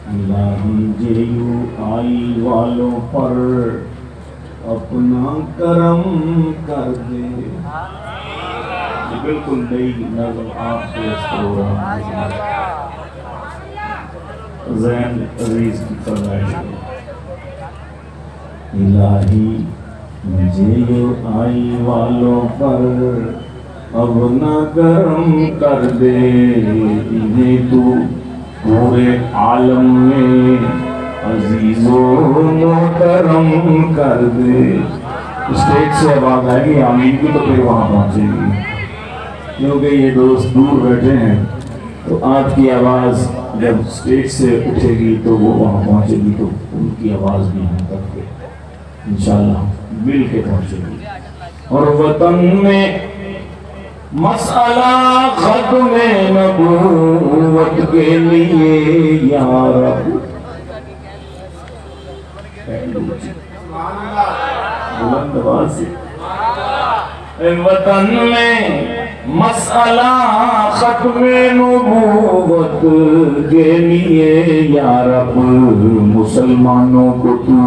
الہی جیو آئی والوں پر اپنا کرم کر دے. بالکل نئی نظم آپ کے اس پروگرام زین عزیز کی فرمائش ہے. الہی جیو آئی والوں پر اپنا کرم کر دے. انہیں تو پورے عالم میں عزیز و محترم کر دے. اسٹیج سے آواز آئے گی آمین کی تو پھر وہاں پہنچے گی، کیونکہ یہ دوست دور بیٹھے ہیں تو آپ کی آواز جب اسٹیج سے اٹھے گی تو وہ وہاں پہنچے گی تو ان کی آواز بھی ہم تک کے انشاءاللہ مل کے پہنچے گی. اور وطن میں مسئلہ ختم نبوت کے لیے یا رب بلند آواز سے وطن میں مسئلہ ختم نبوت کے لیے یا رب مسلمانوں کو تو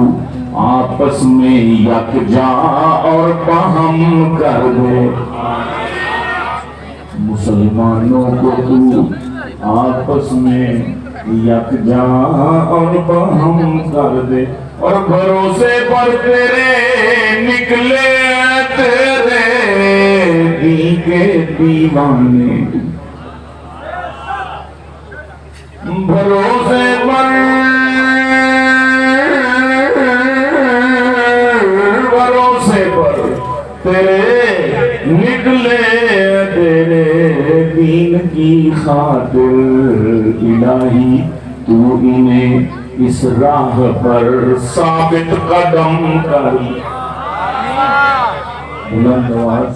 آپس میں یکجا اور باہم کر دے. مسلمانوں کو تو آپس میں یکجا اور باہم کر دے. اور بھروسے پر تیرے نکلے تیرے دین کے دیوانے. بھروسے پر تیرے نکلے تیرے دین کی خاطر. الہی تو انہیں اس راہ پر ثابت قدم کر. بلند آواز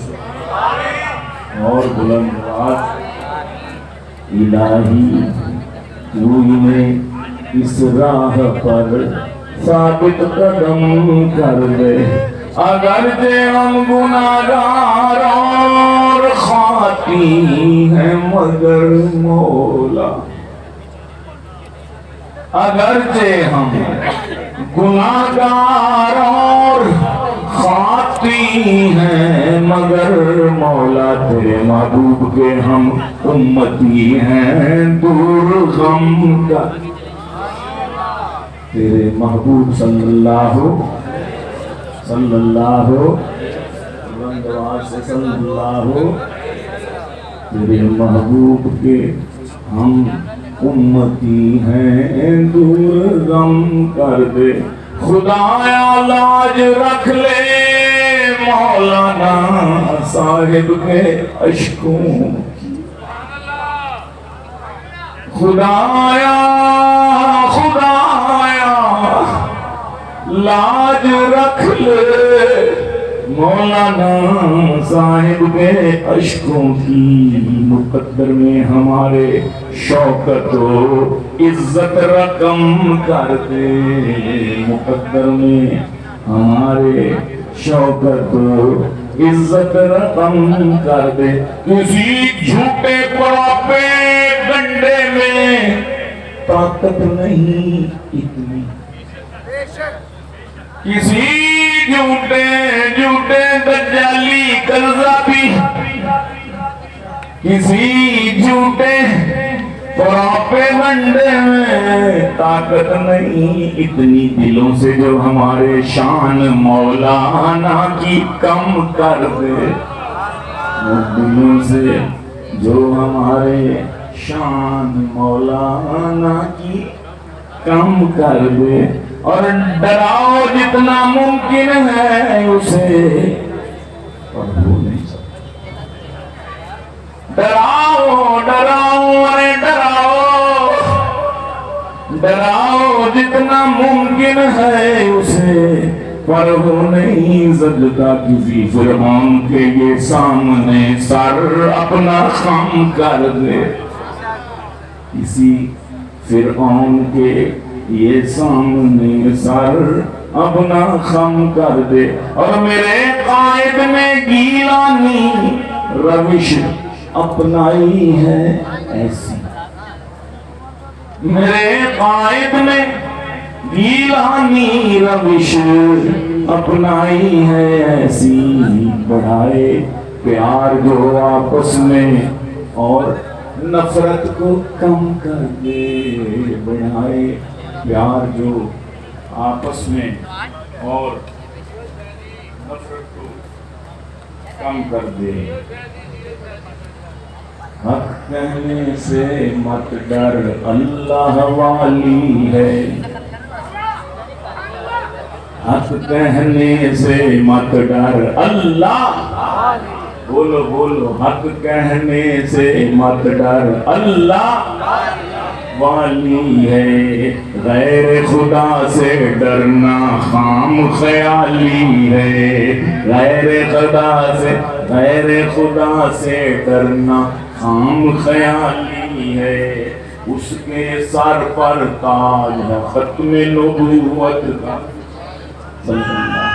اور بلند آواز. الہی تو انہیں اس راہ پر ثابت قدم کر دے. اگرچہ ہم گناہگار اور خاطی ہیں مگر مولا. اگرچہ ہم گناہگار اور خاطی ہیں مگر مولا تیرے محبوب کے ہم امتی ہیں دور غم کا. تیرے محبوب صلی اللہ تیرے محبوب کے ہم امتی ہیں دور غم کر دے. خدایا لاج رکھ لے مولانا صاحب کے اشکوں. خدایا لاج رکھ لے مولانا صاحب کے اشکوں کی. مقدر میں ہمارے شوکت و عزت رقم کر دے. مقدر میں ہمارے شوکت و عزت رقم کر دے. کسی جھوٹے پراپے گنڈے میں طاقت نہیں اتنی. کسی جھوٹے دجالی قذابی کسی جھوٹے پراپے گنڈے میں طاقت نہیں اتنی. دلوں سے جو ہمارے شان مولانا کی کم کر دے. دلوں سے جو ہمارے شان مولانا کی کم کر دے. اور ڈراؤ جتنا ممکن ہے اسے اور وہ نہیں سکتا. ڈراؤ جتنا ممکن ہے اسے پر وہ نہیں سکتا. کسی فرعون کے یہ سامنے سر اپنا خم کر دے. کسی فرعون کے یہ سامنے سر اپنا خم کر دے. اور میرے قائد نے گیلانی روش اپنائی ہے ایسی. میرے قائد نے گیلانی روش اپنائی ہے ایسی، بڑھائے پیار جو آپس میں اور نفرت کو کم کر دے، بڑھائے پیار جو آپس میں اور نفرت کو کم کر دے۔ حق کہنے سے مت ڈر اللہ والی ہے، حق کہنے سے مت ڈر اللہ، بولو بولو، حق کہنے سے مت ڈر اللہ والی ہے، غیر خدا سے ڈرنا خام خیالی ہے، غیر خدا سے ڈرنا خام خیالی ہے، اس کے سر پر تاج ہے ختم نبوت کا، صلی اللہ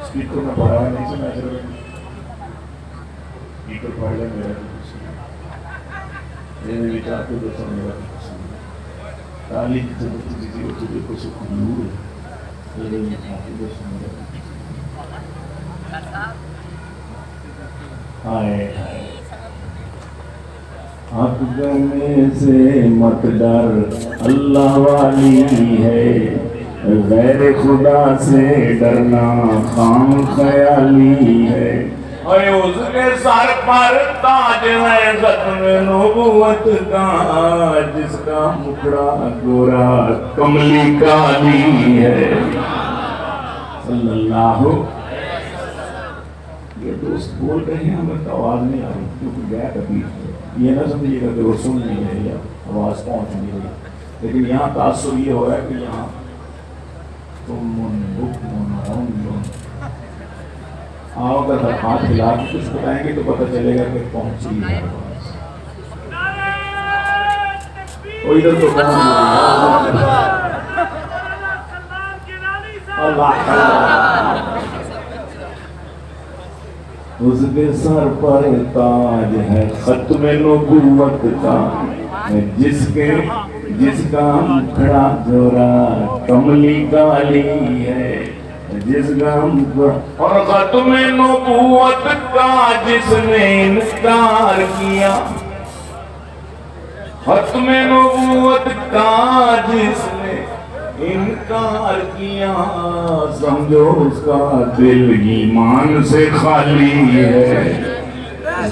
اسپیکر میں پڑھا ہے نہیں سنا چاہتا اسپیکر پڑھ لیں میرا میرے وچار کو دوستوں میرا تعلیم کی ضرورت دیجیے اور تجھے کو سکھ نور ہے میرے وچار کو دوستوں میرا ہائے ہائے حق کہنے سے مت ڈر اللہ والی ہے، غیر خدا سے ڈرنا خام خیالی ہے، اس کے سر پر تاج ہے ختم نبوت کا، جس کا مکھڑا گورا کملی کالی ہے، صلی اللہ۔ یہ دوست بول رہے ہیں ہمیں تو آواز نہیں آ رہی کیونکہ گیا کبھی، یہ نہ سمجھیے گا کہ وہ سن نہیں رہے یا آواز پہنچ نہیں رہی، لیکن یہاں تاثر یہ ہو رہا ہے کہ یہاں آؤ اگر ہاتھ ہلا کے کچھ بتائیں گے تو پتہ چلے گا کہ پہنچ رہی ہے آواز۔ وہ ادھر تو اس کے سر پر تاج ہے ختم نبوت کا، جس کا مکھڑا گورا کملی کالی ہے، جس کا مکھڑا اور ختم نبوت کا جس نے انکار کیا، ختم نبوت کا جس نے انکار کیا، سمجھو اس کا دل ایمان سے خالی ہے،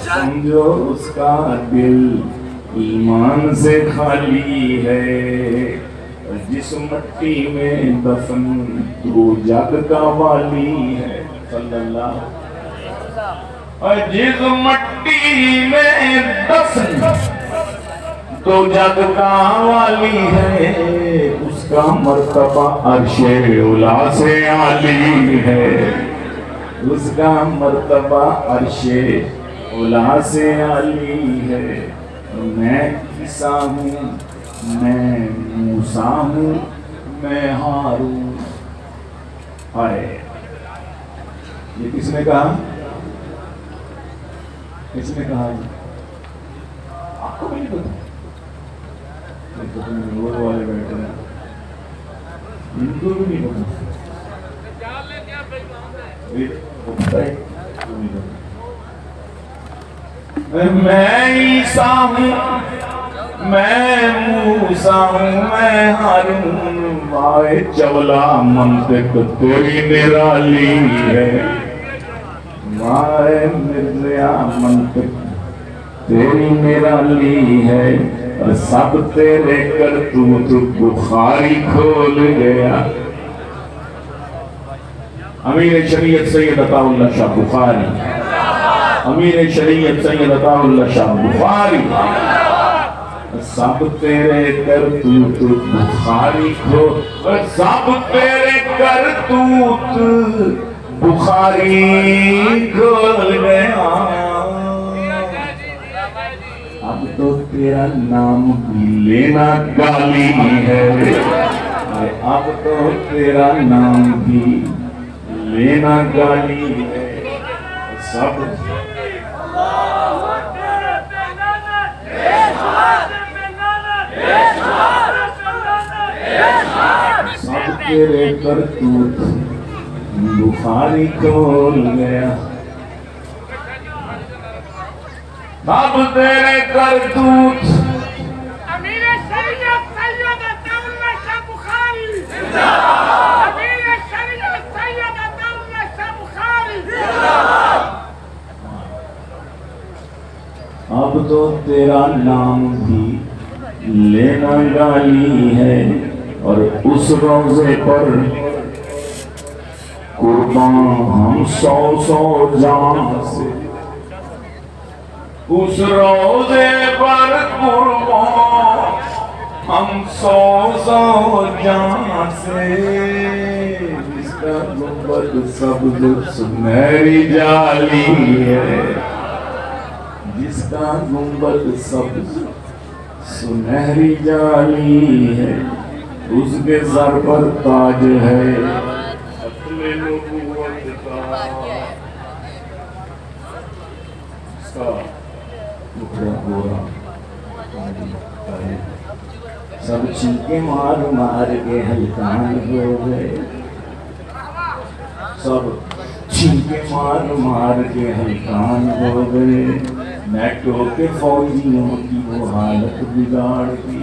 سمجھو اس کا دل ایمان سے خالی ہے، جس مٹی میں دفن تو جگ کا والی ہے، صلی اللہ۔ اور جس مٹی میں دفن تو جگ کا والی ہے، اس کا مرتبہ عرش اولا سے عالی ہے، اس کا مرتبہ عرش اولا سے عالی ہے۔ میں عیسیٰ ہوں، میں موسیٰ ہوں، میں ہارون۔ ہائے، یہ کس نے کہا؟ کس نے کہا؟ آپ کو بھی نہیں پتا؟ نور والے بیٹھے ہیں، ان کو بھی نہیں پتا۔ میں عیسیٰ ہوں، میں موسیٰ ہوں، میں ہارون، مائے چولا منطق تیری نرالی ہے، مائے مرزیا منطق تیری نرالی ہے، اور سب تیرے کرتوت بخاری کھول گیا. امیر شریعت سید عطا اللہ شاہ بخاری, امیر شریعت سید عطا اللہ شاہ بخاری, سب تیرے کرتوت بخاری کھول, سب تیرے کرتوت بخاری کھول گیا. اب تو تیرا نام بھی لینا گالی ہے, اب تو تیرا نام بھی لینا گالی ہے. سب سب تیرے کرتوت بخاری کھول گیا. سب تیرے کرتوت امیر شریعت سید عطا اللہ شاہ بخاری, امیر شریعت سید عطا اللہ شاہ بخاری. اب تو تیرا نام بھی لینا گالی ہے. اور اس روزے پر قربان ہم 100 جان سے, اس روزے پر قربان ہم 100 جان سے, جس کا گنبد سبز سنہری جالی ہے, جس کا گنبد سبز سنہری جالی ہے. اس کے سر پر تاج ہے ختم نبوت کا, اس کا ٹکڑا گورا سب چھینکے مار مار کے ہلکان ہو گئے, سب چھینکے مار مار کے ہلکان ہو گئے. نیٹو کے فوجیوں کی وہ حالت بگاڑ دی,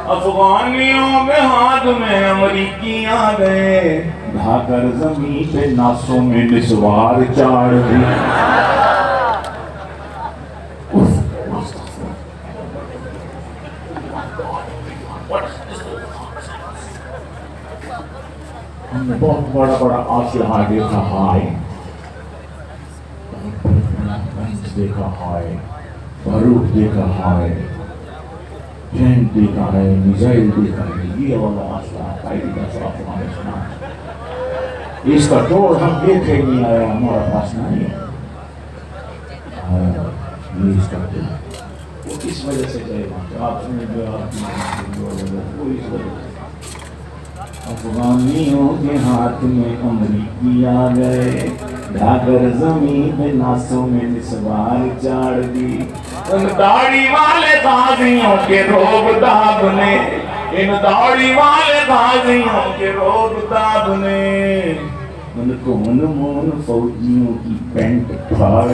افغانیوں کے ہاتھ میں امریکی آ گئے, ڈھا کر زمین پہ ناسوں میں نسوار چاڑ دی. ہم نے بہت بڑا بڑا اسلحہ دیکھا ہے, دیکھا ہے, بارود دیکھا ہے, ٹینک دیکھا ہے, میزائل دیکھا ہے. یہ والا اسلحہ قائدی کا صاف ہمارے سنا, اس کا توڑ ہم دیکھے نہیں آیا, ہمارا پاس نہیں ہے. یہ اس کا توڑ وہ کس وجہ سے گئے وہاں, آپ سنے جو آپ وہ اس وجہ سے افغانیوں کے ہاتھ میں امریکی آ گئے, ڈھا کر زمین پہ ناسوں میں نسوار چاڑ دی. ان داڑھی والے غازیوں کے روب داب نے, ان داڑھی والے غازیوں کے روب داب نے ان کو منمون فوجیوں کی پینٹ پھاڑ